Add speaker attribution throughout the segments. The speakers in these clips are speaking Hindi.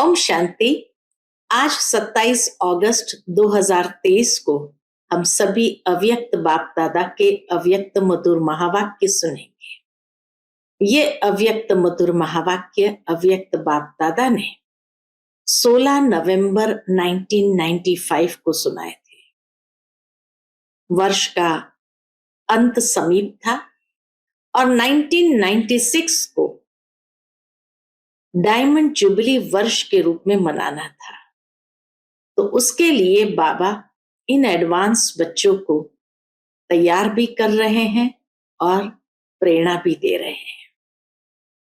Speaker 1: ओम शांति। आज 27 अगस्त 2023 को हम सभी अव्यक्त बाप दादा के अव्यक्त मधुर महावाक्य सुनेंगे। ये अव्यक्त मधुर महावाक्य अव्यक्त बाप दादा ने 16 नवंबर 1995 को सुनाए थे। वर्ष का अंत समीप था और 1996 को डायमंड जुबली वर्ष के रूप में मनाना था। तो उसके लिए बाबा इन एडवांस बच्चों को तैयार भी कर रहे हैं और प्रेरणा भी दे रहे हैं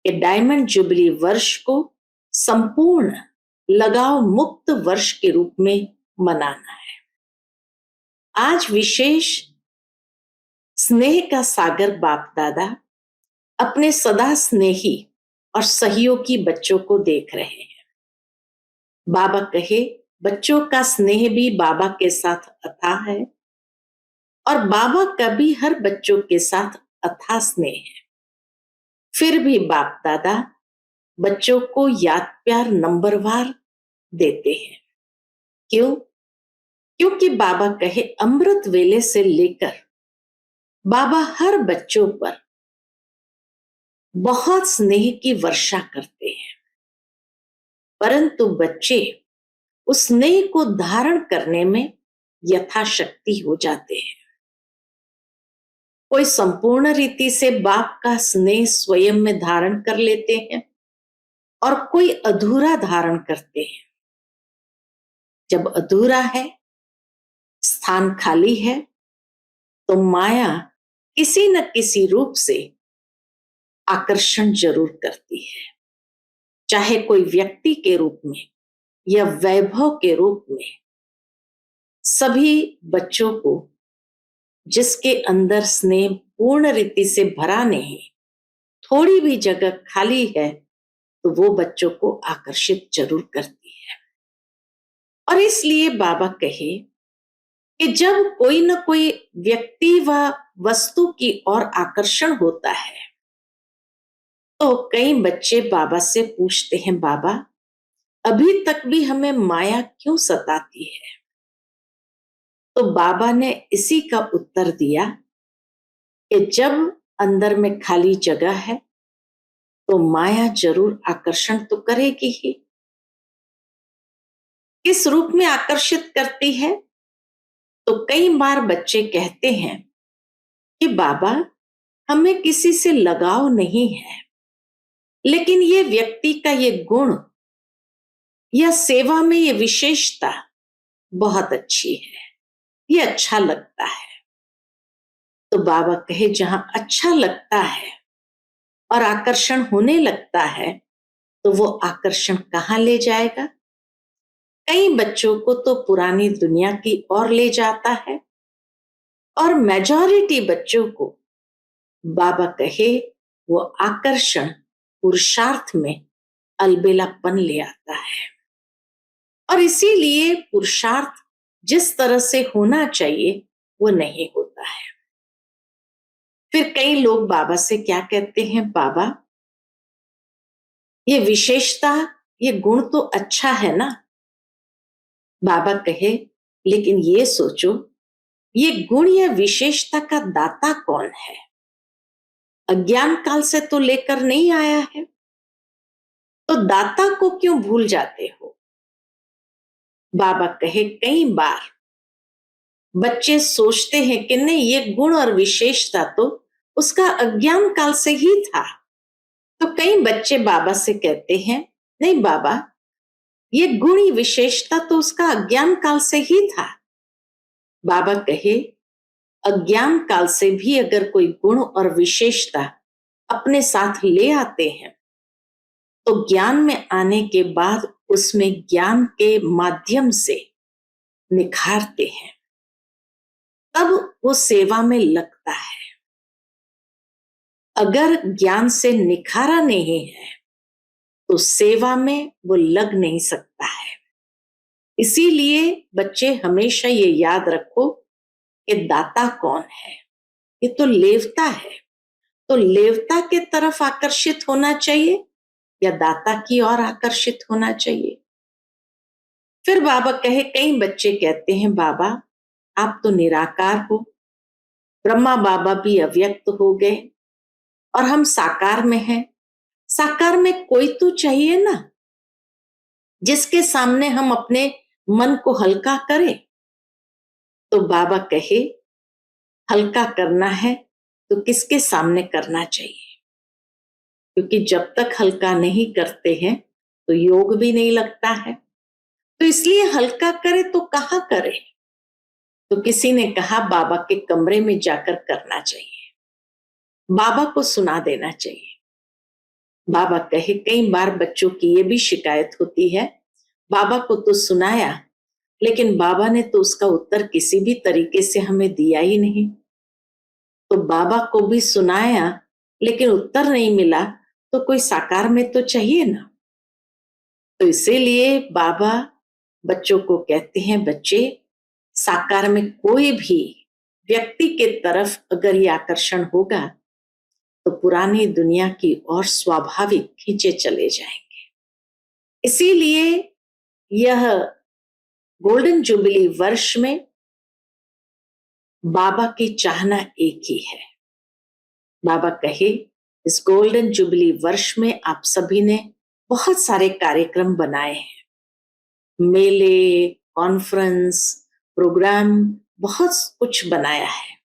Speaker 1: कि डायमंड जुबली वर्ष को संपूर्ण लगाव मुक्त वर्ष के रूप में मनाना है। आज विशेष स्नेह का सागर बाप दादा अपने सदा स्नेही और सहयोगी बच्चों को देख रहे हैं। बाबा कहे, बच्चों का स्नेह भी बाबा के साथ अथाह है और बाबा का भी हर बच्चों के साथ अथाह स्नेह है। फिर भी बाप दादा बच्चों को याद प्यार नंबरवार देते हैं। क्यों? क्योंकि बाबा कहे, अमृत वेले से लेकर बाबा हर बच्चों पर बहुत स्नेह की वर्षा करते हैं, परंतु बच्चे उस स्नेह को धारण करने में यथाशक्ति हो जाते हैं। कोई संपूर्ण रीति से बाप का स्नेह स्वयं में धारण कर लेते हैं और कोई अधूरा धारण करते हैं। जब अधूरा है, स्थान खाली है, तो माया किसी न किसी रूप से आकर्षण जरूर करती है, चाहे कोई व्यक्ति के रूप में या वैभव के रूप में। सभी बच्चों को जिसके अंदर स्नेह पूर्ण रीति से भरा नहीं, थोड़ी भी जगह खाली है, तो वो बच्चों को आकर्षित जरूर करती है। और इसलिए बाबा कहे कि जब कोई न कोई व्यक्ति व वस्तु की ओर आकर्षण होता है, तो कई बच्चे बाबा से पूछते हैं, बाबा अभी तक भी हमें माया क्यों सताती है? तो बाबा ने इसी का उत्तर दिया कि जब अंदर में खाली जगह है तो माया जरूर आकर्षण तो करेगी ही। किस रूप में आकर्षित करती है? तो कई बार बच्चे कहते हैं कि बाबा हमें किसी से लगाव नहीं है, लेकिन ये व्यक्ति का ये गुण या सेवा में ये विशेषता बहुत अच्छी है, ये अच्छा लगता है। तो बाबा कहे, जहां अच्छा लगता है और आकर्षण होने लगता है, तो वो आकर्षण कहाँ ले जाएगा? कई बच्चों को तो पुरानी दुनिया की ओर ले जाता है और मेजॉरिटी बच्चों को बाबा कहे वो आकर्षण पुरुषार्थ में अलबेलापन ले आता है। और इसीलिए पुरुषार्थ जिस तरह से होना चाहिए वो नहीं होता है। फिर कई लोग बाबा से क्या कहते हैं, बाबा ये विशेषता, ये गुण तो अच्छा है ना? बाबा कहे, लेकिन ये सोचो, ये गुण या विशेषता का दाता कौन है? अज्ञान काल से तो लेकर नहीं आया है, तो दाता को क्यों भूल जाते हो? बाबा कहे, कई बार बच्चे सोचते हैं कि नहीं, ये गुण और विशेषता तो उसका अज्ञान काल से ही था। तो कई बच्चे बाबा से कहते हैं, नहीं बाबा, ये गुण विशेषता तो उसका अज्ञान काल से ही था। बाबा कहे, अज्ञान काल से भी अगर कोई गुण और विशेषता अपने साथ ले आते हैं, तो ज्ञान में आने के बाद उसमें ज्ञान के माध्यम से निखारते हैं, तब वो सेवा में लगता है। अगर ज्ञान से निखारा नहीं है तो सेवा में वो लग नहीं सकता है। इसीलिए बच्चे हमेशा ये याद रखो कि दाता कौन है? ये तो लेवता है। तो लेवता के तरफ आकर्षित होना चाहिए या दाता की ओर आकर्षित होना चाहिए? फिर बाबा कहे, कई बच्चे कहते हैं बाबा आप तो निराकार हो, ब्रह्मा बाबा भी अव्यक्त हो गए और हम साकार में हैं। साकार में कोई तो चाहिए ना, जिसके सामने हम अपने मन को हल्का करें। तो बाबा कहे, हल्का करना है तो किसके सामने करना चाहिए? क्योंकि जब तक हल्का नहीं करते हैं तो योग भी नहीं लगता है। तो इसलिए हल्का करे तो कहाँ करे? तो किसी ने कहा बाबा के कमरे में जाकर करना चाहिए, बाबा को सुना देना चाहिए। बाबा कहे, कई बार बच्चों की ये भी शिकायत होती है, बाबा को तो सुनाया लेकिन बाबा ने तो उसका उत्तर किसी भी तरीके से हमें दिया ही नहीं। तो बाबा को भी सुनाया लेकिन उत्तर नहीं मिला, तो कोई साकार में तो चाहिए ना। तो इसीलिए बाबा बच्चों को कहते हैं, बच्चे साकार में कोई भी व्यक्ति के तरफ अगर ये आकर्षण होगा तो पुरानी दुनिया की ओर स्वाभाविक खींचे चले जाएंगे। इसीलिए यह गोल्डन जुबली वर्ष में बाबा की चाहना एक ही है। बाबा कहे, इस गोल्डन जुबली वर्ष में आप सभी ने बहुत सारे कार्यक्रम बनाए हैं, मेले, कॉन्फ्रेंस, प्रोग्राम, बहुत कुछ बनाया है।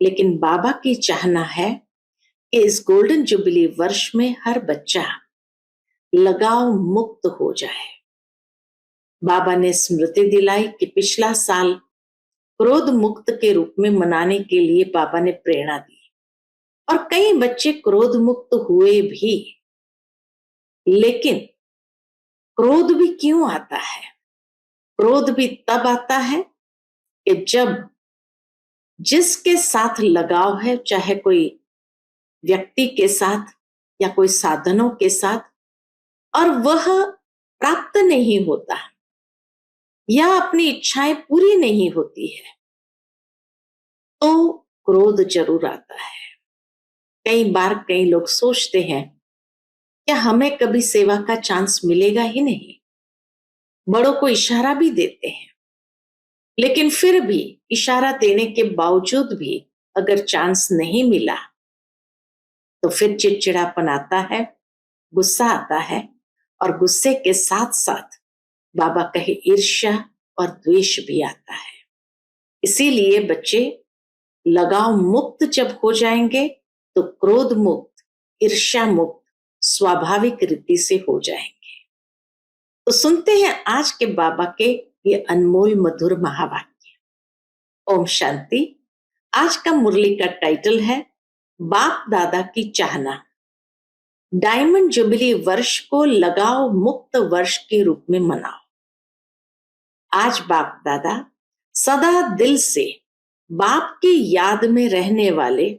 Speaker 1: लेकिन बाबा की चाहना है कि इस गोल्डन जुबली वर्ष में हर बच्चा लगाव मुक्त हो जाए। बाबा ने स्मृति दिलाई कि पिछला साल क्रोध मुक्त के रूप में मनाने के लिए बाबा ने प्रेरणा दी और कई बच्चे क्रोध मुक्त हुए भी। लेकिन क्रोध भी क्यों आता है? क्रोध भी तब आता है कि जब जिसके साथ लगाव है, चाहे कोई व्यक्ति के साथ या कोई साधनों के साथ, और वह प्राप्त नहीं होता या अपनी इच्छाएं पूरी नहीं होती है, तो क्रोध जरूर आता है। कई बार कई लोग सोचते हैं क्या हमें कभी सेवा का चांस मिलेगा ही नहीं। बड़ों को इशारा भी देते हैं, लेकिन फिर भी इशारा देने के बावजूद भी अगर चांस नहीं मिला तो फिर चिड़चिड़ापन आता है, गुस्सा आता है, और गुस्से के साथ साथ बाबा कहे ईर्ष्या और द्वेष भी आता है। इसीलिए बच्चे लगाव मुक्त जब हो जाएंगे तो क्रोध मुक्त, ईर्ष्या मुक्त स्वाभाविक रीति से हो जाएंगे। तो सुनते हैं आज के बाबा के ये अनमोल मधुर महावाक्य। ओम शांति। आज का मुरली का टाइटल है बाप दादा की चाहना। डायमंड जुबली वर्ष को लगाव मुक्त वर्ष के रूप में मनाओ। आज बाप दादा सदा दिल से बाप की याद में रहने वाले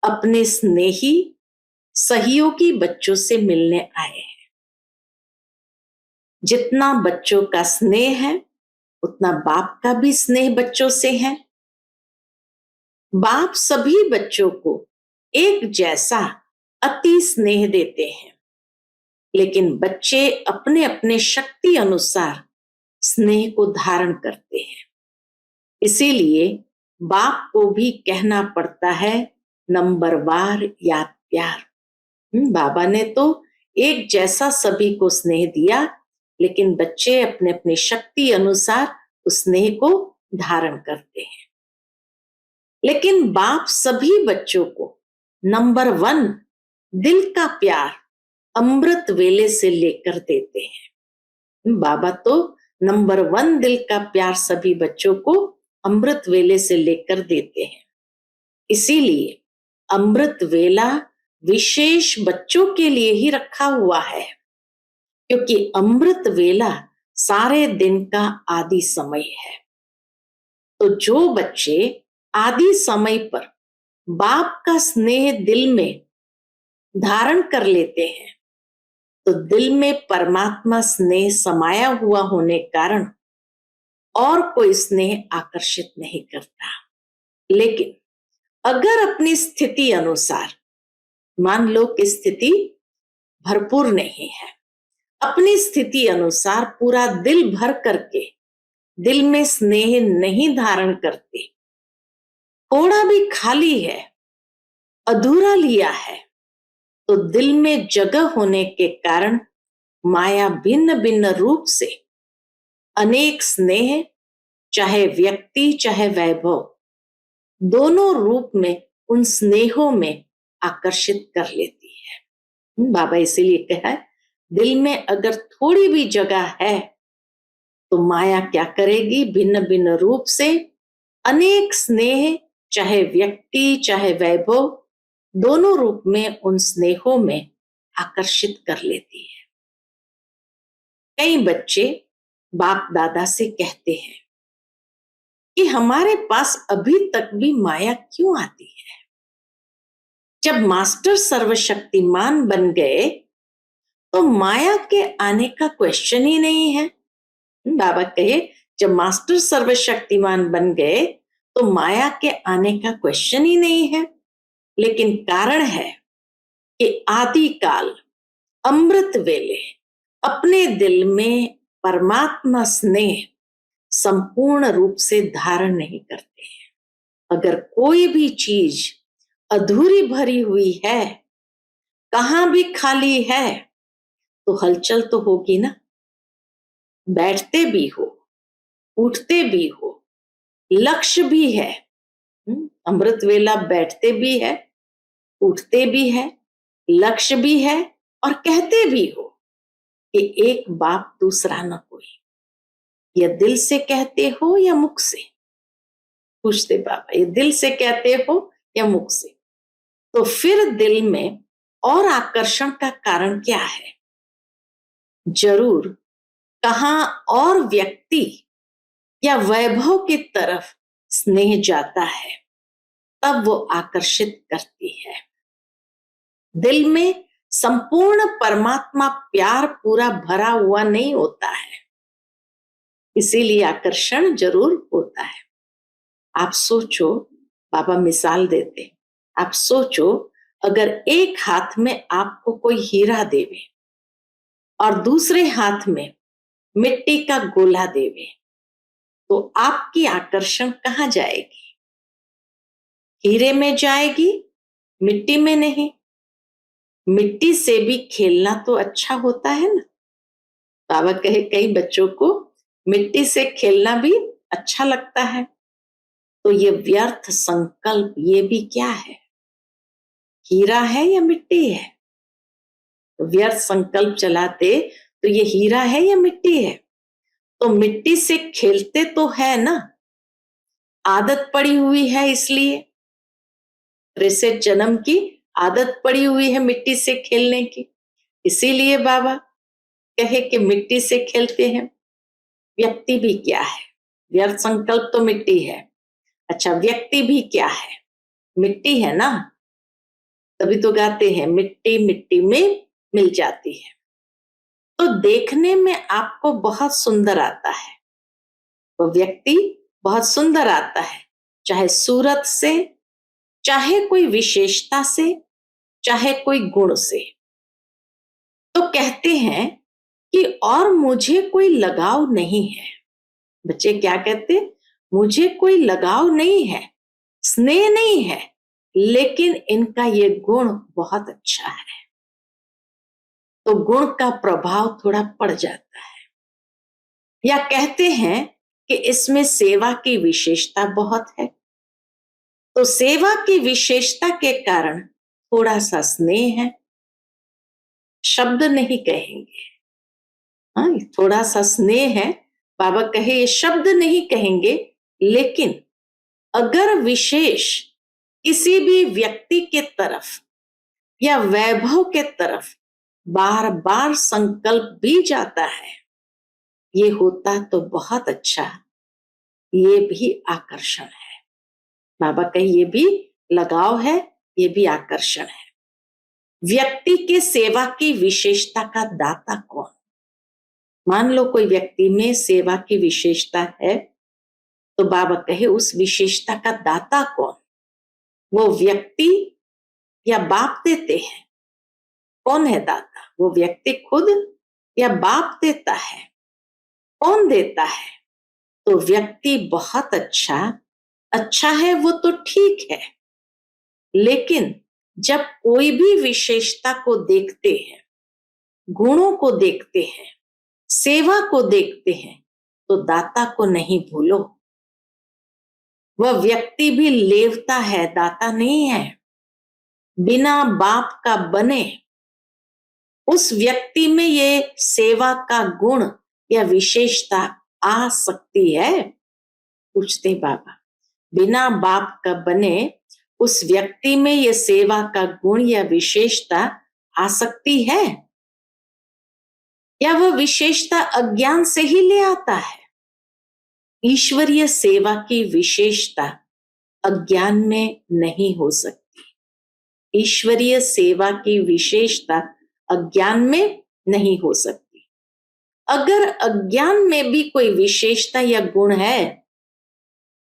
Speaker 1: अपने स्नेही सहयोगी बच्चों से मिलने आए हैं। जितना बच्चों का स्नेह है उतना बाप का भी स्नेह बच्चों से है। बाप सभी बच्चों को एक जैसा अति स्नेह देते हैं, लेकिन बच्चे अपने अपने शक्ति अनुसार स्नेह को धारण करते हैं। इसीलिए बाप को भी कहना पड़ता है नंबरवार याद प्यार। बाबा ने तो एक जैसा सभी को स्नेह दिया, लेकिन बच्चे अपने अपने शक्ति अनुसार उस स्नेह को धारण करते हैं। लेकिन बाप सभी बच्चों को नंबर 1 दिल का प्यार अमृत वेले से लेकर देते हैं। बाबा तो नंबर 1 दिल का प्यार सभी बच्चों को अमृत वेले से लेकर देते हैं। इसीलिए अमृत वेला विशेष बच्चों के लिए ही रखा हुआ है, क्योंकि अमृत वेला सारे दिन का आदि समय है। तो जो बच्चे आदि समय पर बाप का स्नेह दिल में धारण कर लेते हैं तो दिल में परमात्मा स्नेह समाया हुआ होने कारण और कोई स्नेह आकर्षित नहीं करता। लेकिन अगर अपनी स्थिति अनुसार, मान लो कि स्थिति भरपूर नहीं है, अपनी स्थिति अनुसार पूरा दिल भर करके दिल में स्नेह नहीं धारण करते, थोड़ा भी खाली है, अधूरा लिया है, तो दिल में जगह होने के कारण माया भिन्न भिन्न रूप से अनेक स्नेह, चाहे व्यक्ति चाहे वैभव, दोनों रूप में उन स्नेहों में आकर्षित कर लेती है। बाबा इसीलिए कहा है, दिल में अगर थोड़ी भी जगह है तो माया क्या करेगी, भिन्न भिन्न रूप से अनेक स्नेह, चाहे व्यक्ति चाहे वैभव, दोनों रूप में उन स्नेहों में आकर्षित कर लेती है। कई बच्चे बाप दादा से कहते हैं कि हमारे पास अभी तक भी माया क्यों आती है? जब मास्टर सर्वशक्तिमान बन गए तो माया के आने का क्वेश्चन ही नहीं है। बाबा कहे, जब मास्टर सर्वशक्तिमान बन गए तो माया के आने का क्वेश्चन ही नहीं है। लेकिन कारण है कि आदि काल अमृत वेले अपने दिल में परमात्मा स्नेह संपूर्ण रूप से धारण नहीं करते हैं। अगर कोई भी चीज अधूरी भरी हुई है, कहां भी खाली है, तो हलचल तो होगी ना। बैठते भी हो, उठते भी हो, लक्ष्य भी है। अमृत वेला बैठते भी है, उठते भी है, लक्ष्य भी है, और कहते भी हो कि एक बाप दूसरा न कोई। यह दिल से कहते हो या मुख से? पूछते बाबा, ये दिल से कहते हो या मुख से? तो फिर दिल में और आकर्षण का कारण क्या है? जरूर कहां और व्यक्ति या वैभव की तरफ स्नेह जाता है, तब वो आकर्षित करती है। दिल में संपूर्ण परमात्मा प्यार पूरा भरा हुआ नहीं होता है, इसीलिए आकर्षण जरूर होता है। आप सोचो, बाबा मिसाल देते, आप सोचो अगर एक हाथ में आपको कोई हीरा देवे और दूसरे हाथ में मिट्टी का गोला देवे, तो आपकी आकर्षण कहाँ जाएगी? हीरे में जाएगी, मिट्टी में नहीं। मिट्टी से भी खेलना तो अच्छा होता है ना। बाबा कहे, कई बच्चों को मिट्टी से खेलना भी अच्छा लगता है। तो ये व्यर्थ संकल्प, ये भी क्या है? हीरा है या मिट्टी है? व्यर्थ संकल्प चलाते तो ये हीरा है या मिट्टी है? तो मिट्टी से खेलते तो है ना, आदत पड़ी हुई है, इसलिए रिसेट जन्म की आदत पड़ी हुई है मिट्टी से खेलने की। इसीलिए बाबा कहे कि मिट्टी से खेलते हैं। व्यक्ति भी क्या है? व्यर्थ संकल्प तो मिट्टी है। अच्छा, व्यक्ति भी क्या है? मिट्टी है ना। तभी तो गाते हैं, मिट्टी मिट्टी में मिल जाती है। तो देखने में आपको बहुत सुंदर आता है, वो व्यक्ति बहुत सुंदर आता है, चाहे सूरत से, चाहे कोई विशेषता से, चाहे कोई गुण से। तो कहते हैं कि और मुझे कोई लगाव नहीं है। बच्चे क्या कहते? मुझे कोई लगाव नहीं है, स्नेह नहीं है, लेकिन इनका ये गुण बहुत अच्छा है। तो गुण का प्रभाव थोड़ा पड़ जाता है। या कहते हैं कि इसमें सेवा की विशेषता बहुत है, तो सेवा की विशेषता के कारण थोड़ा सा स्नेह है। शब्द नहीं कहेंगे, हाँ, थोड़ा सा स्नेह है। बाबा कहे ये शब्द नहीं कहेंगे, लेकिन अगर विशेष किसी भी व्यक्ति के तरफ या वैभव के तरफ बार बार संकल्प भी जाता है, ये होता तो बहुत अच्छा, ये भी आकर्षण है। बाबा कहे ये भी लगाव है, ये भी आकर्षण है। व्यक्ति के सेवा की विशेषता का दाता कौन? मान लो कोई व्यक्ति में सेवा की विशेषता है, तो बाबा कहे उस विशेषता का दाता कौन? वो व्यक्ति या बाप देते हैं? कौन है दाता? वो व्यक्ति खुद या बाप देता है, कौन देता है, तो व्यक्ति बहुत अच्छा है वो तो ठीक है, लेकिन जब कोई भी विशेषता को देखते हैं, गुणों को देखते हैं, सेवा को देखते हैं, तो दाता को नहीं भूलो। वह व्यक्ति भी लेवता है, दाता नहीं है। बिना बाप का बने उस व्यक्ति में ये सेवा का गुण या विशेषता आ सकती है? पूछते बाबा। बिना बाप का बने उस व्यक्ति में ये सेवा का गुण या विशेषता आ सकती है, या वह विशेषता अज्ञान से ही ले आता है? ईश्वरीय सेवा की विशेषता अज्ञान में नहीं हो सकती। ईश्वरीय सेवा की विशेषता अज्ञान में नहीं हो सकती। अगर अज्ञान में भी कोई विशेषता या गुण है,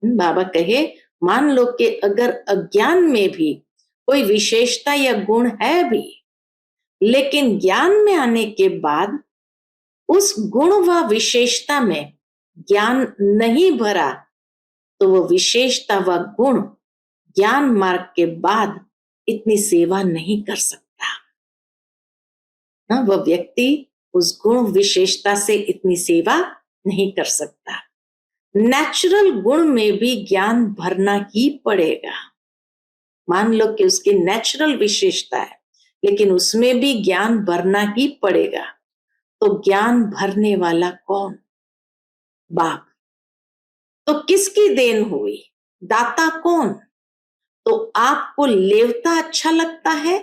Speaker 1: बाबा कहे मान लो कि अगर अज्ञान में भी कोई विशेषता या गुण है भी, लेकिन ज्ञान में आने के बाद उस गुण व विशेषता में ज्ञान नहीं भरा, तो वो विशेषता व गुण ज्ञान मार्ग के बाद इतनी सेवा नहीं कर सकता। वह व्यक्ति उस गुण विशेषता से इतनी सेवा नहीं कर सकता। नेचुरल गुण में भी ज्ञान भरना ही पड़ेगा। मान लो कि उसकी नेचुरल विशेषता है, लेकिन उसमें भी ज्ञान भरना ही पड़ेगा। तो ज्ञान भरने वाला कौन? बाप। तो किसकी देन हुई? दाता कौन? तो आपको लेवता अच्छा लगता है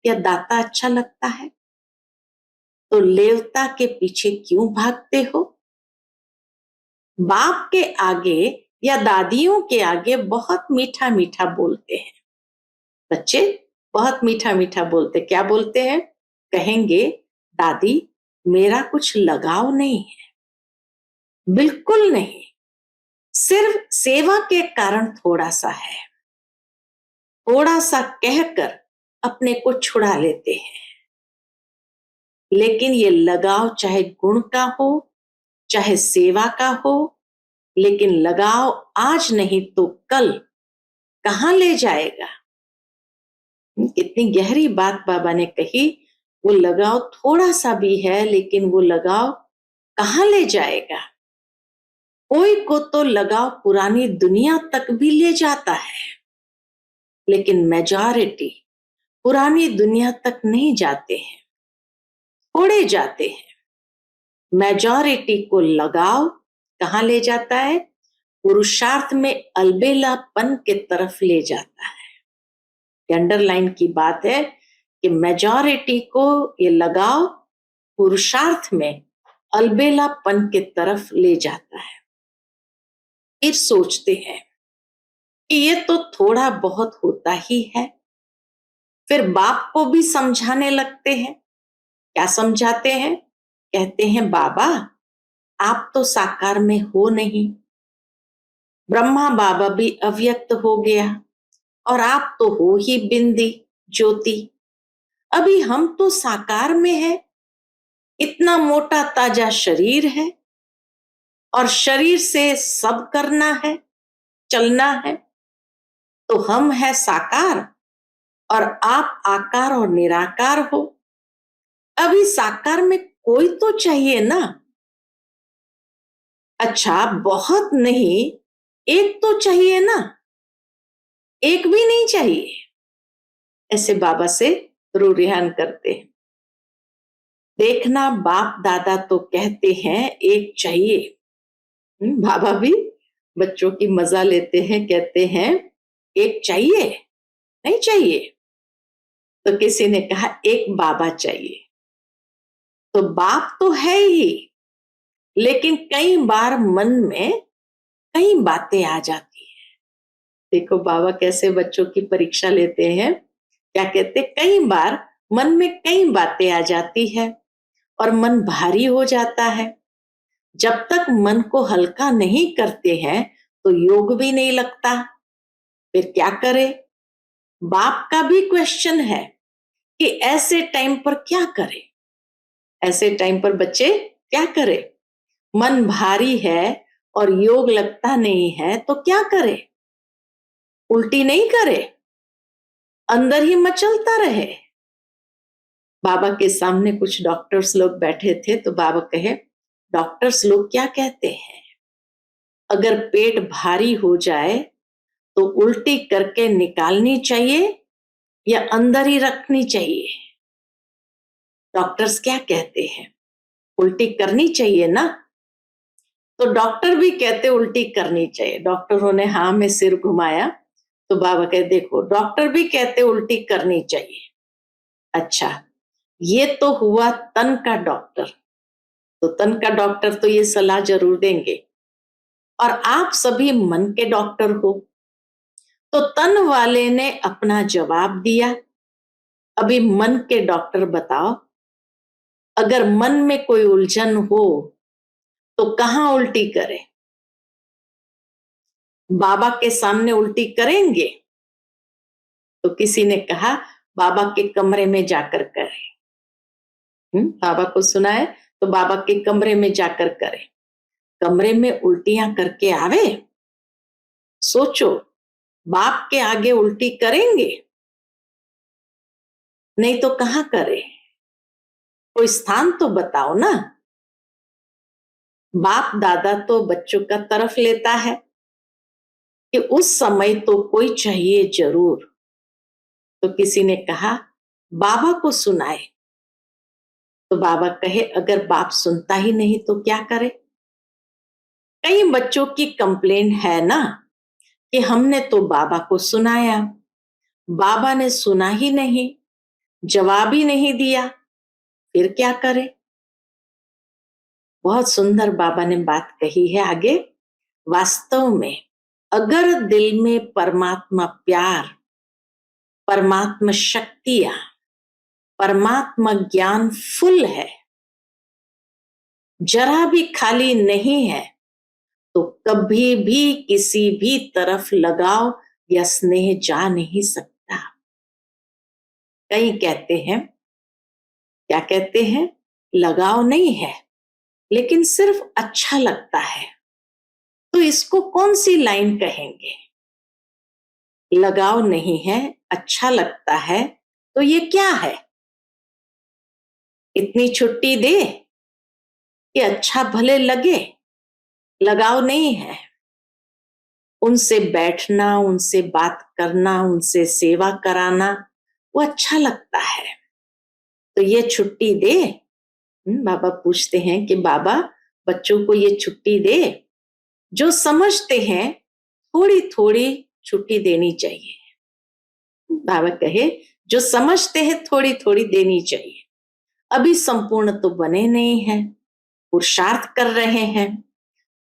Speaker 1: या दाता अच्छा लगता है? तो लेवता के पीछे क्यों भागते हो? बाप के आगे या दादियों के आगे बहुत मीठा मीठा बोलते हैं बच्चे, बहुत मीठा मीठा बोलते। क्या बोलते हैं? कहेंगे दादी मेरा कुछ लगाव नहीं है, बिल्कुल नहीं, सिर्फ सेवा के कारण थोड़ा सा है। थोड़ा सा कहकर अपने को छुड़ा लेते हैं। लेकिन ये लगाव चाहे गुण का हो चाहे सेवा का हो, लेकिन लगाव आज नहीं तो कल कहां ले जाएगा? कितनी गहरी बात बाबा ने कही। वो लगाव थोड़ा सा भी है, लेकिन वो लगाव कहां ले जाएगा? कोई को तो लगाव पुरानी दुनिया तक भी ले जाता है, लेकिन मेजॉरिटी पुरानी दुनिया तक नहीं जाते हैं, थोड़े जाते हैं। मेजॉरिटी को लगाव कहां ले जाता है? पुरुषार्थ में अलबेलापन के तरफ ले जाता है। अंडरलाइन की बात है कि मेजॉरिटी को ये लगाव पुरुषार्थ में अलबेलापन के तरफ ले जाता है। फिर सोचते हैं कि ये तो थोड़ा बहुत होता ही है। फिर बाप को भी समझाने लगते हैं। क्या समझाते हैं? कहते हैं बाबा आप तो साकार में हो नहीं, ब्रह्मा बाबा भी अव्यक्त हो गया और आप तो हो ही बिंदी ज्योति। अभी हम तो साकार में है, इतना मोटा ताजा शरीर है और शरीर से सब करना है, चलना है। तो हम है साकार और आप आकार और निराकार हो। अभी साकार में कोई तो चाहिए ना। अच्छा बहुत नहीं, एक तो चाहिए ना, एक भी नहीं चाहिए। ऐसे बाबा से रू रिहान करते हैं। देखना बाप दादा तो कहते हैं एक चाहिए। बाबा भी बच्चों की मजा लेते हैं, कहते हैं एक चाहिए, नहीं चाहिए। तो किसी ने कहा एक बाबा चाहिए। तो बाप तो है ही, लेकिन कई बार मन में कई बातें आ जाती है। देखो बाबा कैसे बच्चों की परीक्षा लेते हैं। क्या कहते? कई बार मन में कई बातें आ जाती है और मन भारी हो जाता है। जब तक मन को हल्का नहीं करते हैं तो योग भी नहीं लगता। फिर क्या करे? बाप का भी क्वेश्चन है कि ऐसे टाइम पर क्या करे। ऐसे टाइम पर बच्चे क्या करें? मन भारी है और योग लगता नहीं है तो क्या करे? उल्टी नहीं करे, अंदर ही मचलता रहे। बाबा के सामने कुछ डॉक्टर्स लोग बैठे थे तो बाबा कहे, डॉक्टर्स लोग क्या कहते हैं? अगर पेट भारी हो जाए तो उल्टी करके निकालनी चाहिए या अंदर ही रखनी चाहिए? डॉक्टर्स क्या कहते हैं? उल्टी करनी चाहिए ना? तो डॉक्टर भी कहते उल्टी करनी चाहिए। डॉक्टरों ने हाँ में सिर घुमाया तो बाबा कहे, देखो डॉक्टर भी कहते उल्टी करनी चाहिए। अच्छा, ये तो हुआ तन का डॉक्टर, तो तन का डॉक्टर तो ये सलाह जरूर देंगे, और आप सभी मन के डॉक्टर हो। तो तन वाले ने अपना जवाब दिया। अभी मन के डॉक्टर बताओ, अगर मन में कोई उलझन हो तो कहां उल्टी करें? बाबा के सामने उल्टी करेंगे? तो किसी ने कहा बाबा के कमरे में जाकर करें। बाबा को सुना है तो बाबा के कमरे में जाकर करें। कमरे में उल्टियां करके आवे? सोचो, बाप के आगे उल्टी करेंगे? नहीं तो कहां करे? कोई स्थान तो बताओ ना। बाप दादा तो बच्चों का तरफ लेता है कि उस समय तो कोई चाहिए जरूर। तो किसी ने कहा बाबा को सुनाए। तो बाबा कहे, अगर बाप सुनता ही नहीं तो क्या करे? कई बच्चों की कंप्लेंट है ना कि हमने तो बाबा को सुनाया, बाबा ने सुना ही नहीं, जवाब ही नहीं दिया, फिर क्या करे? बहुत सुंदर बाबा ने बात कही है आगे। वास्तव में अगर दिल में परमात्मा प्यार, परमात्मा शक्तियां, परमात्मा ज्ञान फुल है, जरा भी खाली नहीं है, तो कभी भी किसी भी तरफ लगाव या स्नेह जा नहीं सकता। कई कहते हैं, क्या कहते हैं? लगाव नहीं है लेकिन सिर्फ अच्छा लगता है, तो इसको कौन सी लाइन कहेंगे? लगाव नहीं है, अच्छा लगता है, तो ये क्या है? इतनी छुट्टी दे कि अच्छा भले लगे, लगाव नहीं है। उनसे बैठना, उनसे बात करना, उनसे सेवा कराना, वो अच्छा लगता है, तो ये छुट्टी दे। बाबा पूछते हैं कि बाबा बच्चों को ये छुट्टी दे? जो समझते हैं थोड़ी थोड़ी छुट्टी देनी चाहिए। बाबा कहे, जो समझते हैं थोड़ी थोड़ी देनी चाहिए। अभी संपूर्ण तो बने नहीं हैं, पुरुषार्थ कर रहे हैं,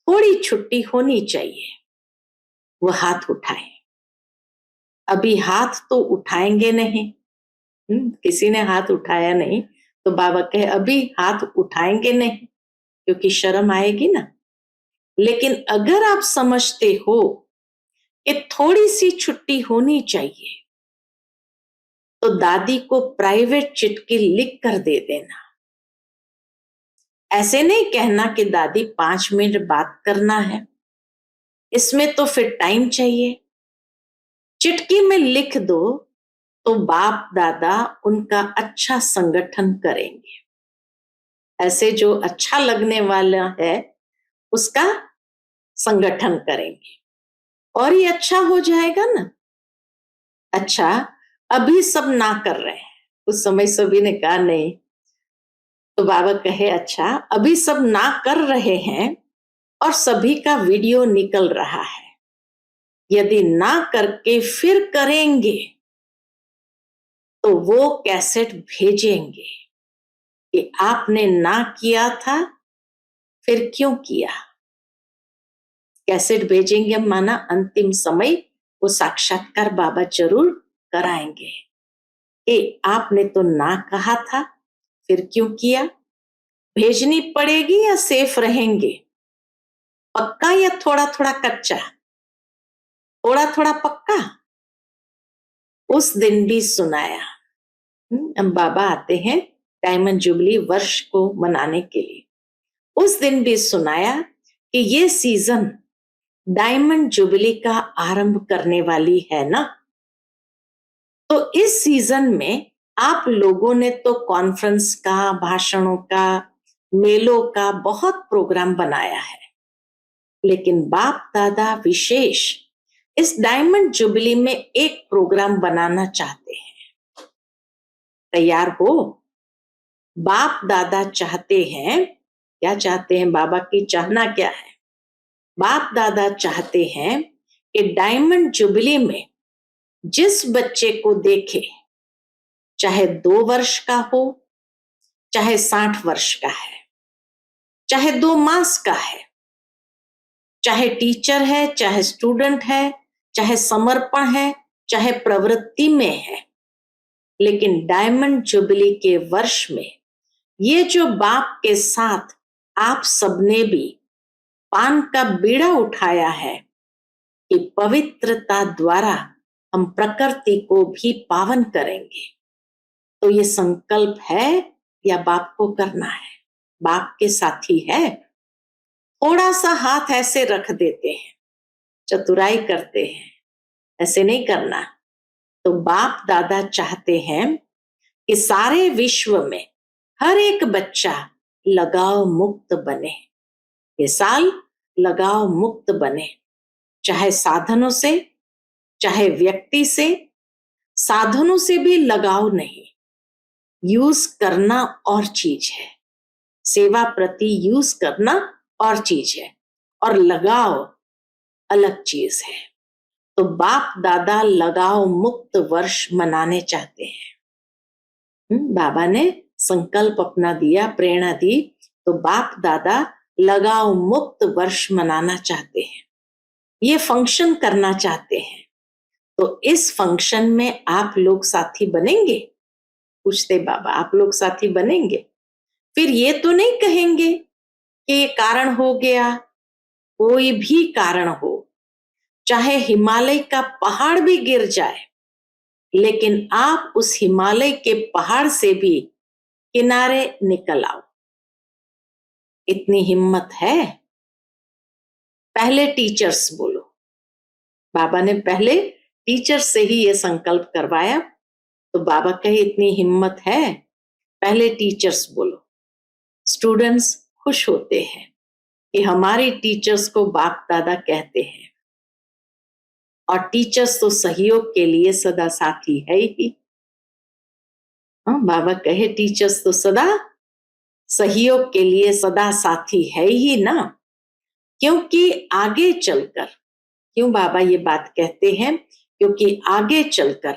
Speaker 1: थोड़ी छुट्टी होनी चाहिए। वो हाथ उठाए। अभी हाथ तो उठाएंगे नहीं। किसी ने हाथ उठाया नहीं तो बाबा कहे अभी हाथ उठाएंगे नहीं, क्योंकि शर्म आएगी ना। लेकिन अगर आप समझते हो कि थोड़ी सी छुट्टी होनी चाहिए तो दादी को प्राइवेट चिट्ठी लिख कर दे देना। ऐसे नहीं कहना कि दादी 5 मिनट बात करना है, इसमें तो फिर टाइम चाहिए। चिट्ठी में लिख दो तो बाप दादा उनका अच्छा संगठन करेंगे। ऐसे जो अच्छा लगने वाला है उसका संगठन करेंगे और ये अच्छा हो जाएगा ना। अच्छा, अभी सब ना कर रहे हैं। उस समय सभी ने कहा नहीं, तो बाबा कहे अच्छा अभी सब ना कर रहे हैं और सभी का वीडियो निकल रहा है, यदि ना करके फिर करेंगे तो वो कैसेट भेजेंगे कि आपने ना किया था, फिर क्यों किया। कैसेट भेजेंगे माना अंतिम समय वो साक्षात्कार बाबा जरूर कराएंगे कि आपने तो ना कहा था, फिर क्यों किया। भेजनी पड़ेगी या सेफ रहेंगे? पक्का या थोड़ा थोड़ा कच्चा? थोड़ा थोड़ा पक्का। उस दिन भी सुनाया। अब बाबा आते हैं डायमंड जुबली वर्ष को मनाने के लिए। उस दिन भी सुनाया कि ये सीजन डायमंड जुबली का आरंभ करने वाली है ना। तो इस सीजन में आप लोगों ने तो कॉन्फ्रेंस का, भाषणों का, मेलों का बहुत प्रोग्राम बनाया है, लेकिन बाप दादा विशेष इस डायमंड जुबली में एक प्रोग्राम बनाना चाहते हैं। तैयार हो? बाप दादा चाहते हैं, क्या चाहते हैं? बाबा की चाहना क्या है? बाप दादा चाहते हैं कि डायमंड जुबली में जिस बच्चे को देखे, चाहे 2 वर्ष का हो, चाहे 60 वर्ष का है, चाहे 2 मास का है, चाहे टीचर है, चाहे स्टूडेंट है, चाहे समर्पण है, चाहे प्रवृत्ति में है, लेकिन डायमंड जुबली के वर्ष में ये जो बाप के साथ आप सबने भी पान का बीड़ा उठाया है कि पवित्रता द्वारा हम प्रकृति को भी पावन करेंगे, तो ये संकल्प है या बाप को करना है? बाप के साथी है? थोड़ा सा हाथ ऐसे रख देते हैं, चतुराई करते हैं, ऐसे नहीं करना। तो बाप दादा चाहते हैं कि सारे विश्व में हर एक बच्चा लगाव मुक्त बने, ये साल लगाव मुक्त बने, चाहे साधनों से, चाहे व्यक्ति से। साधनों से भी लगाव नहीं, यूज करना और चीज है, सेवा प्रति यूज करना और चीज है, और लगाव अलग चीज है। तो बाप दादा लगाव मुक्त वर्ष मनाने चाहते हैं। बाबा ने संकल्प अपना दिया, प्रेरणा दी, तो बाप दादा लगाव मुक्त वर्ष मनाना चाहते हैं, ये फंक्शन करना चाहते हैं। तो इस फंक्शन में आप लोग साथी बनेंगे? पूछते बाबा, आप लोग साथी बनेंगे? फिर ये तो नहीं कहेंगे कि ये कारण हो गया, कोई भी कारण हो, चाहे हिमालय का पहाड़ भी गिर जाए, लेकिन आप उस हिमालय के पहाड़ से भी किनारे निकल आओ। इतनी हिम्मत है? पहले टीचर्स बोलो। बाबा ने पहले टीचर से ही ये संकल्प करवाया, तो बाबा कहे इतनी हिम्मत है, पहले टीचर्स बोलो। स्टूडेंट्स खुश होते हैं कि हमारे टीचर्स को बाप दादा कहते हैं, और टीचर्स तो सहयोग के लिए सदा साथी है ही। हाँ, बाबा कहे टीचर्स तो सदा सहयोग के लिए सदा साथी है ही ना। क्योंकि आगे चलकर, क्यों बाबा ये बात कहते हैं? क्योंकि आगे चलकर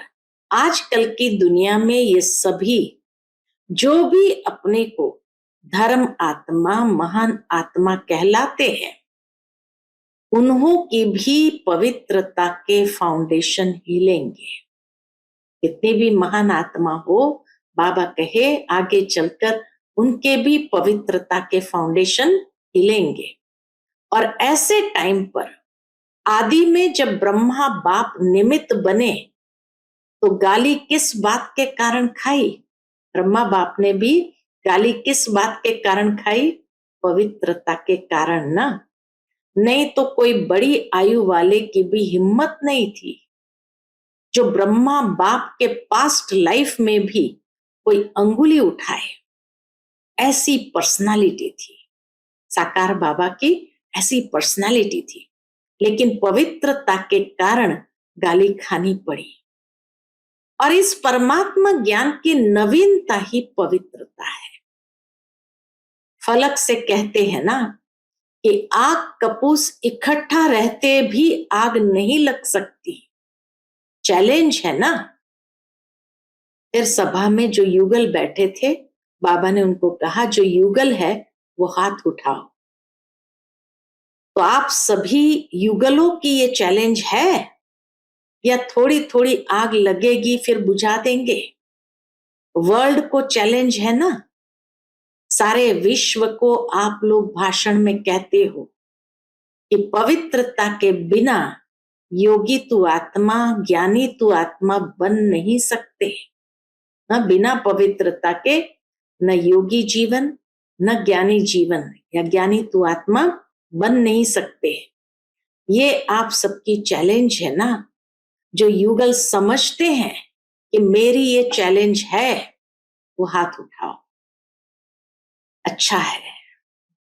Speaker 1: आजकल की दुनिया में ये सभी जो भी अपने को धर्म आत्मा, महान आत्मा कहलाते हैं, उन्हों की भी पवित्रता के फाउंडेशन हिलेंगे। कितनी भी महान आत्मा हो, बाबा कहे आगे चलकर उनके भी पवित्रता के फाउंडेशन हिलेंगे। और ऐसे टाइम पर आदि में जब ब्रह्मा बाप निमित्त बने, तो गाली किस बात के कारण खाई? ब्रह्मा बाप ने भी गाली किस बात के कारण खाई? पवित्रता के कारण ना। नहीं तो कोई बड़ी आयु वाले की भी हिम्मत नहीं थी, जो ब्रह्मा बाप के पास्ट लाइफ में भी कोई अंगुली उठाए। ऐसी पर्सनालिटी थी साकार बाबा की, ऐसी पर्सनालिटी थी, लेकिन पवित्रता के कारण गाली खानी पड़ी। और इस परमात्मा ज्ञान की नवीनता ही पवित्रता है। फलक से कहते हैं ना कि आग कपूस इकट्ठा रहते भी आग नहीं लग सकती, चैलेंज है ना। फिर सभा में जो युगल बैठे थे, बाबा ने उनको कहा जो युगल है वो हाथ उठाओ। तो आप सभी युगलों की ये चैलेंज है, या थोड़ी थोड़ी आग लगेगी फिर बुझा देंगे? वर्ल्ड को चैलेंज है ना। सारे विश्व को आप लोग भाषण में कहते हो कि पवित्रता के बिना योगी तू आत्मा, ज्ञानी तू आत्मा बन नहीं सकते। बिना पवित्रता के न योगी जीवन न ज्ञानी जीवन या ज्ञानी तू आत्मा बन नहीं सकते। ये आप सबकी चैलेंज है ना। जो युगल समझते हैं कि मेरी ये चैलेंज है, वो हाथ उठाओ। अच्छा है,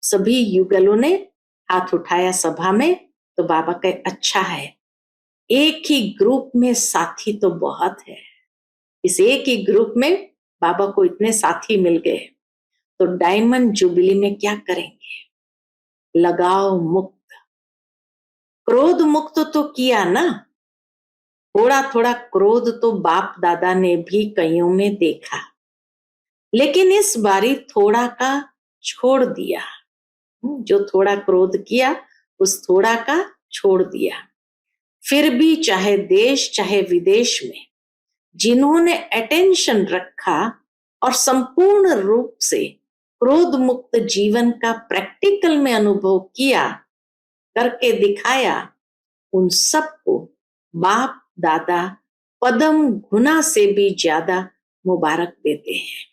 Speaker 1: सभी युगलों ने हाथ उठाया सभा में, तो बाबा कहे अच्छा है, एक ही ग्रुप में साथी तो बहुत है। इस एक ही ग्रुप में बाबा को इतने साथी मिल गए, तो डायमंड जुबली में क्या करेंगे? लगाव मुक्त, क्रोध मुक्त तो किया ना। थोड़ा थोड़ा क्रोध तो बाप दादा ने भी कईयों में देखा, लेकिन इस बारी थोड़ा का छोड़ दिया। जो थोड़ा क्रोध किया उस थोड़ा का छोड़ दिया। फिर भी चाहे देश चाहे विदेश में जिन्होंने अटेंशन रखा और संपूर्ण रूप से क्रोध मुक्त जीवन का प्रैक्टिकल में अनुभव किया, करके दिखाया, उन सबको बाप दादा पदम गुना से भी ज्यादा मुबारक देते हैं।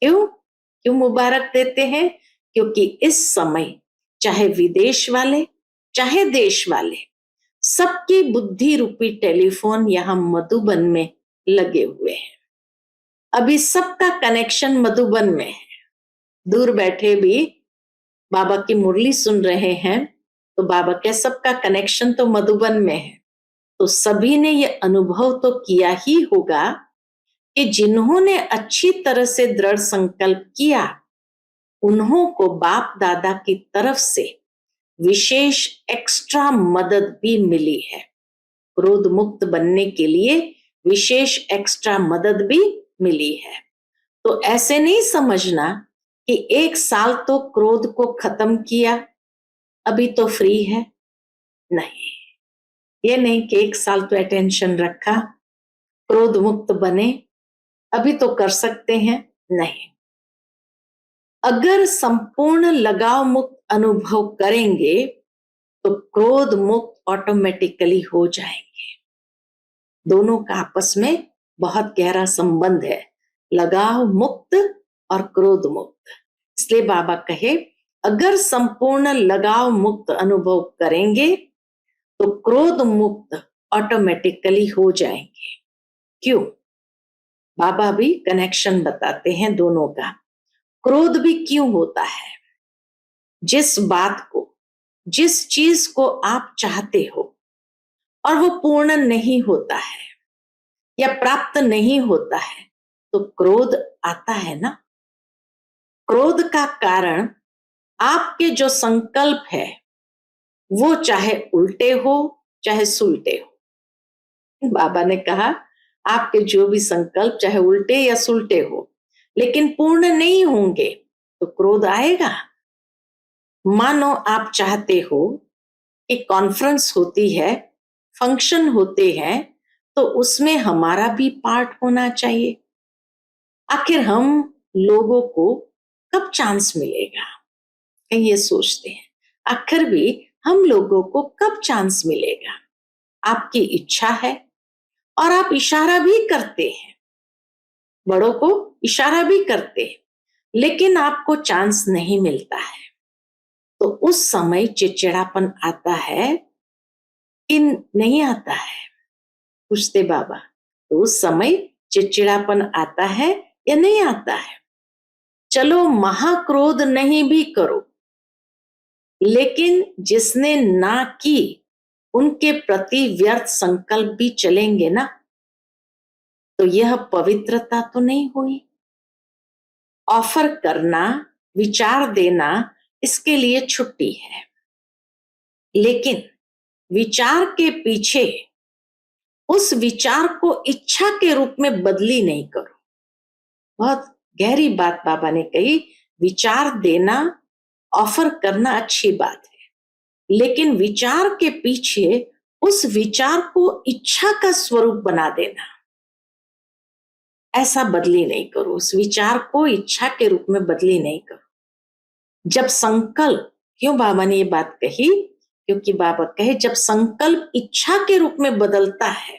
Speaker 1: क्यों क्यों मुबारक देते हैं? क्योंकि इस समय चाहे विदेश वाले चाहे देश वाले, सबकी बुद्धि रूपी टेलीफोन यहां मधुबन में लगे हुए हैं। अभी सबका कनेक्शन मधुबन में है। दूर बैठे भी बाबा की मुरली सुन रहे हैं, तो बाबा के सबका कनेक्शन तो मधुबन में है। तो सभी ने ये अनुभव तो किया ही होगा कि जिन्होंने अच्छी तरह से दृढ़ संकल्प किया, उन्हों को बाप दादा की तरफ से विशेष एक्स्ट्रा मदद भी मिली है। क्रोध मुक्त बनने के लिए विशेष एक्स्ट्रा मदद भी मिली है। तो ऐसे नहीं समझना कि 1 साल तो क्रोध को खत्म किया, अभी तो फ्री है। नहीं, ये नहीं कि 1 साल तो अटेंशन रखा, क्रोध मुक्त बने, अभी तो कर सकते हैं। नहीं, अगर संपूर्ण लगाव मुक्त अनुभव करेंगे तो क्रोध मुक्त ऑटोमेटिकली हो जाएंगे। दोनों का आपस में बहुत गहरा संबंध है, लगाव मुक्त और क्रोध मुक्त। इसलिए बाबा कहे अगर संपूर्ण लगाव मुक्त अनुभव करेंगे तो क्रोध मुक्त ऑटोमेटिकली हो जाएंगे। क्यों? बाबा भी कनेक्शन बताते हैं दोनों का। क्रोध भी क्यों होता है? जिस बात को, जिस चीज को आप चाहते हो और वो पूर्ण नहीं होता है या प्राप्त नहीं होता है, तो क्रोध आता है ना। क्रोध का कारण आपके जो संकल्प है वो चाहे उल्टे हो चाहे सुलटे हो। बाबा ने कहा आपके जो भी संकल्प चाहे उल्टे या सुलटे हो, लेकिन पूर्ण नहीं होंगे तो क्रोध आएगा। मानो आप चाहते हो कि कॉन्फ्रेंस होती है, फंक्शन होते हैं, तो उसमें हमारा भी पार्ट होना चाहिए। आखिर हम लोगों को कब चांस मिलेगा? ये सोचते हैं, आखिर भी हम लोगों को कब चांस मिलेगा? आपकी इच्छा है और आप इशारा भी करते हैं, बड़ों को इशारा भी करते हैं, लेकिन आपको चांस नहीं मिलता है। तो उस समय चिड़चिड़ापन आता है कि नहीं आता है? पूछते बाबा, तो उस समय चिड़चिड़ापन आता है या नहीं आता है? चलो महाक्रोध नहीं भी करो, लेकिन जिसने ना की उनके प्रति व्यर्थ संकल्प भी चलेंगे ना, तो यह पवित्रता तो नहीं हुई। ऑफर करना, विचार देना, इसके लिए छुट्टी है, लेकिन विचार के पीछे उस विचार को इच्छा के रूप में बदली नहीं करो। बहुत गहरी बात बाबा ने कही। विचार देना, ऑफर करना अच्छी बात है, लेकिन विचार के पीछे उस विचार को इच्छा का स्वरूप बना देना, ऐसा बदली नहीं करो। उस विचार को इच्छा के रूप में बदली नहीं करो। जब संकल्प, क्यों बाबा ने ये बात कही? क्योंकि बाबा कहे जब संकल्प इच्छा के रूप में बदलता है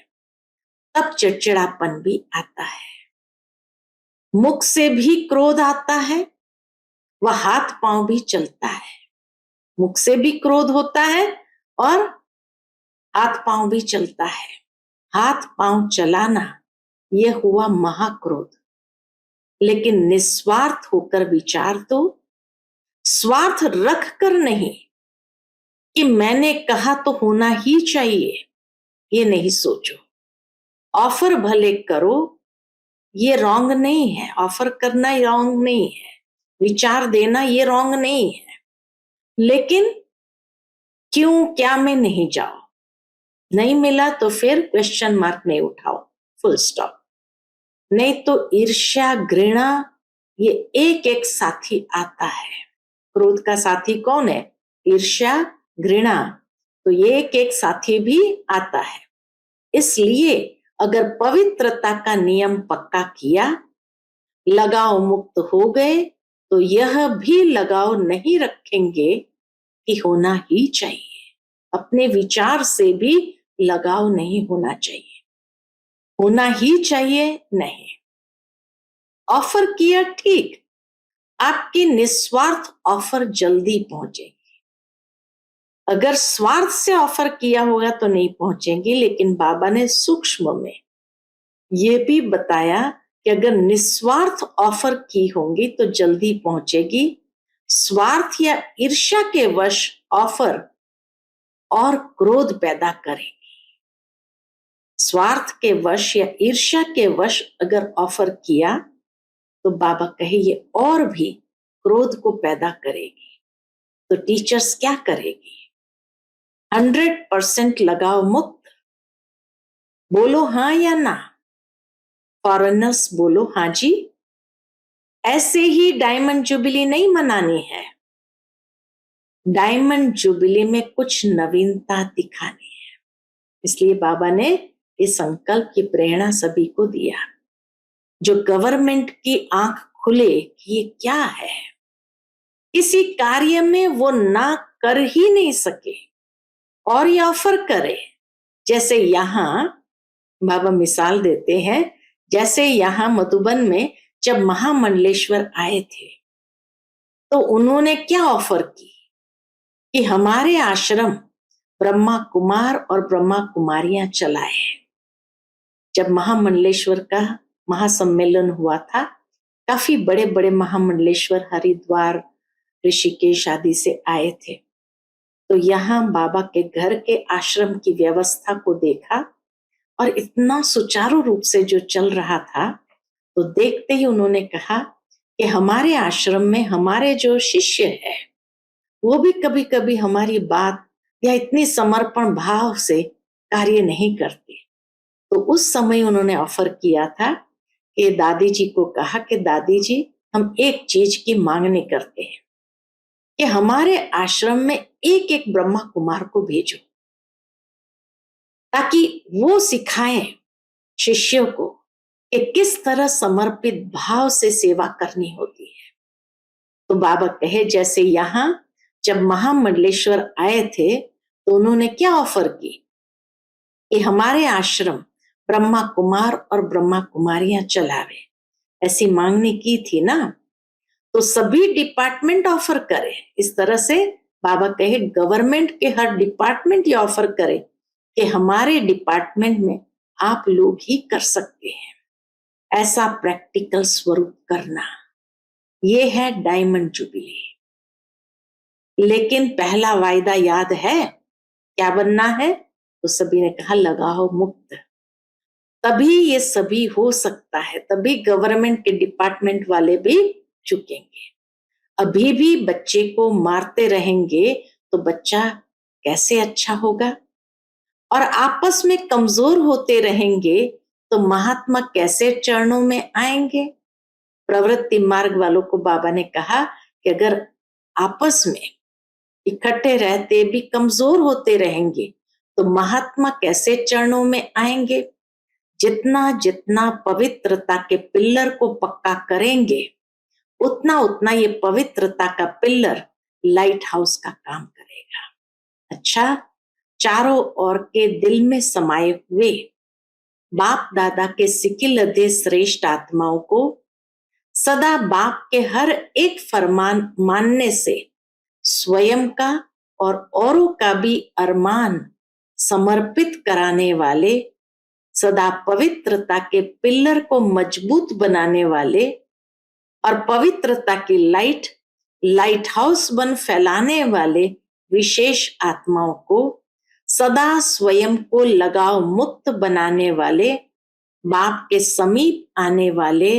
Speaker 1: तब चिड़चिड़ापन भी आता है। मुख से भी क्रोध आता है, वह हाथ पांव भी चलता है। मुख से भी क्रोध होता है और हाथ पांव भी चलता है। हाथ पांव चलाना यह हुआ महाक्रोध। लेकिन निस्वार्थ होकर विचार तो, स्वार्थ रख कर नहीं कि मैंने कहा तो होना ही चाहिए, ये नहीं सोचो। ऑफर भले करो, ये रॉन्ग नहीं है, ऑफर करना रॉन्ग नहीं है, विचार देना ये रॉन्ग नहीं है, लेकिन क्यों क्या में नहीं जाओ। नहीं मिला तो फिर क्वेश्चन मार्क नहीं उठाओ, फुल स्टॉप। नहीं तो ईर्ष्या घृणा ये एक एक साथी आता है। क्रोध का साथी कौन है? ईर्ष्या घृणा। तो ये एक एक साथी भी आता है। इसलिए अगर पवित्रता का नियम पक्का किया, लगाव मुक्त हो गए, तो यह भी लगाव नहीं रखेंगे कि होना ही चाहिए। अपने विचार से भी लगाव नहीं होना चाहिए, होना ही चाहिए नहीं। ऑफर किया ठीक, आपकी निस्वार्थ ऑफर जल्दी पहुंचेगी। अगर स्वार्थ से ऑफर किया होगा तो नहीं पहुंचेंगी। लेकिन बाबा ने सूक्ष्म में ये भी बताया कि अगर निस्वार्थ ऑफर की होंगी तो जल्दी पहुंचेगी। स्वार्थ या ईर्ष्या के वश ऑफर और क्रोध पैदा करेगी। स्वार्थ के वश या ईर्ष्या के वश अगर ऑफर किया तो बाबा कहे ये और भी क्रोध को पैदा करेगी। तो टीचर्स क्या करेगी? 100% लगाव मुक्त। बोलो हाँ या ना। फॉरेनर्स बोलो हाँ जी। ऐसे ही डायमंड जुबिली नहीं मनानी है, डायमंड जुबिली में कुछ नवीनता दिखानी है। इसलिए बाबा ने इस संकल्प की प्रेरणा सभी को दिया। जो गवर्नमेंट की आंख खुले कि ये क्या है, किसी कार्य में वो ना कर ही नहीं सके और ये ऑफर करे। जैसे यहां बाबा मिसाल देते हैं, जैसे यहां मधुबन में जब महामंडलेश्वर आए थे तो उन्होंने क्या ऑफर की कि हमारे आश्रम ब्रह्मा कुमार और ब्रह्मा कुमारियां चलाए। जब महामंडलेश्वर का महासम्मेलन हुआ था, काफी बड़े बड़े महामंडलेश्वर हरिद्वार ऋषिकेश आदि से आए थे। तो यहाँ बाबा के घर के आश्रम की व्यवस्था को देखा और इतना सुचारू रूप से जो चल रहा था, तो देखते ही उन्होंने कहा कि हमारे आश्रम में हमारे जो शिष्य है वो भी कभी कभी हमारी बात या इतनी समर्पण भाव से कार्य नहीं करते। तो उस समय उन्होंने ऑफर किया था कि दादी जी को कहा कि दादी जी हम एक चीज की मांग नहीं करते हैं कि हमारे आश्रम में एक एक ब्रह्मा कुमार को भेजो, ताकि वो सिखाएं शिष्यों को कि किस तरह समर्पित भाव से सेवा करनी होती है। तो बाबा कहे जैसे यहाँ जब महामंडलेश्वर आए थे तो उन्होंने क्या ऑफर की कि हमारे आश्रम ब्रह्मा कुमार और ब्रह्मा कुमारियां चलावे, ऐसी मांगनी की थी ना। तो सभी डिपार्टमेंट ऑफर करे। इस तरह से बाबा कहे गवर्नमेंट के हर डिपार्टमेंट ये ऑफर करे कि हमारे डिपार्टमेंट में आप लोग ही कर सकते हैं। ऐसा प्रैक्टिकल स्वरूप करना, ये है डायमंड जुबिली। लेकिन पहला वायदा याद है, क्या बनना है? तो सभी ने कहा लगाओ मुक्त। तभी ये सभी हो सकता है, तभी गवर्नमेंट के डिपार्टमेंट वाले भी झुकेंगे। अभी भी बच्चे को मारते रहेंगे तो बच्चा कैसे अच्छा होगा? और आपस में कमजोर होते रहेंगे तो महात्मा कैसे चरणों में आएंगे? प्रवृत्ति मार्ग वालों को बाबा ने कहा कि अगर आपस में इकट्ठे रहते भी कमजोर होते रहेंगे तो महात्मा कैसे चरणों में आएंगे? जितना जितना पवित्रता के पिल्लर को पक्का करेंगे, उतना उतना ये पवित्रता का पिल्लर लाइट हाउस का काम करेगा। अच्छा, चारों ओर के दिल में समाये हुए बाप दादा के सिकिल अधे श्रेष्ठ आत्माओं को सदा बाप के हर एक फरमान मानने से स्वयं का और औरों का भी अरमान समर्पित कराने वाले, सदा पवित्रता के पिलर को मजबूत बनाने वाले और पवित्रता की लाइट हाउस बन फैलाने वाले विशेष आत्माओं को, सदा स्वयं को लगाव मुक्त बनाने वाले, बाप के समीप आने वाले,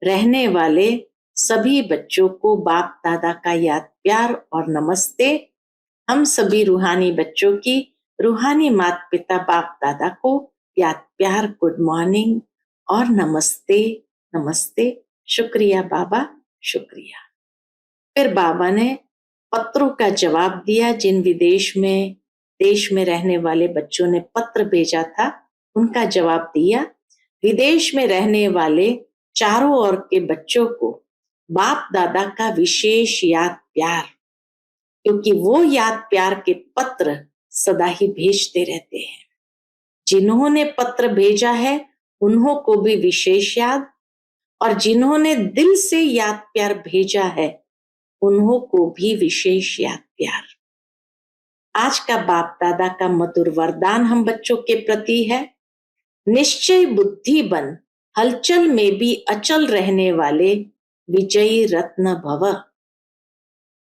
Speaker 1: रहने वाले सभी बच्चों को बाप दादा का याद प्यार और नमस्ते। हम सभी रूहानी बच्चों की रूहानी माता पिता बाप दादा को याद प्यार गुड मॉर्निंग और नमस्ते नमस्ते। शुक्रिया बाबा, शुक्रिया। फिर बाबा ने पत्रों का जवाब दिया, जिन देश में रहने वाले बच्चों ने पत्र भेजा था उनका जवाब दिया। विदेश में रहने वाले चारों ओर के बच्चों को बाप दादा का विशेष याद प्यार, क्योंकि वो याद प्यार के पत्र सदा ही भेजते रहते हैं। जिन्होंने पत्र भेजा है उन्हों को भी विशेष याद, और जिन्होंने दिल से याद प्यार भेजा है उन्हों को भी विशेष याद प्यार। आज का बाप दादा का मधुर वरदान हम बच्चों के प्रति है, निश्चय बुद्धि बन हलचल में भी अचल रहने वाले विजयी रत्न भव।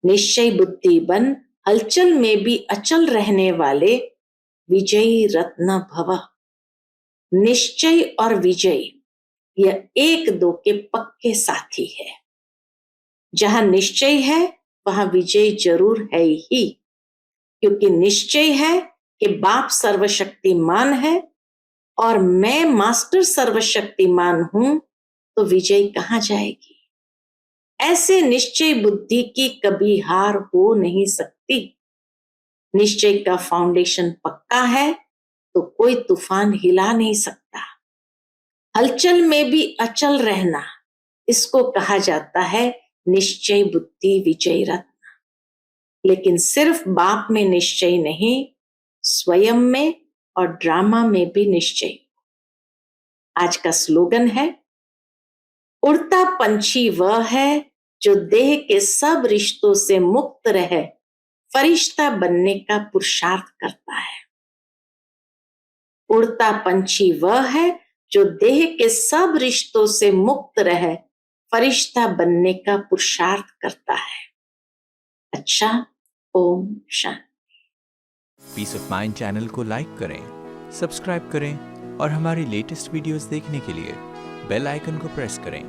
Speaker 1: निश्चय बुद्धि बन हलचल में भी अचल रहने वाले विजयी रत्न भव। निश्चय और विजय यह एक दो के पक्के साथी है। जहां निश्चय है वहां विजय जरूर है ही, क्योंकि निश्चय है कि बाप सर्वशक्तिमान है और मैं मास्टर सर्वशक्तिमान हूं, तो विजय कहां जाएगी। ऐसे निश्चय बुद्धि की कभी हार हो नहीं सकती। निश्चय का फाउंडेशन पक्का है तो कोई तूफान हिला नहीं सकता। हलचल में भी अचल रहना, इसको कहा जाता है निश्चय बुद्धि विजय रत्न। लेकिन सिर्फ बाप में निश्चय नहीं, स्वयं में और ड्रामा में भी निश्चय। आज का स्लोगन है, उड़ता पंछी वह है जो देह के सब रिश्तों से मुक्त रहे, फरिश्ता बनने का पुरुषार्थ करता है। उड़ता पंछी वह है जो देह के सब रिश्तों से मुक्त रहे, फरिश्ता बनने का पुरुषार्थ करता है। अच्छा, Om Shanti.
Speaker 2: Piece of mind channel को लाइक करें, सब्सक्राइब करें और हमारी लेटेस्ट वीडियोस देखने के लिए बेल आइकन को प्रेस करें।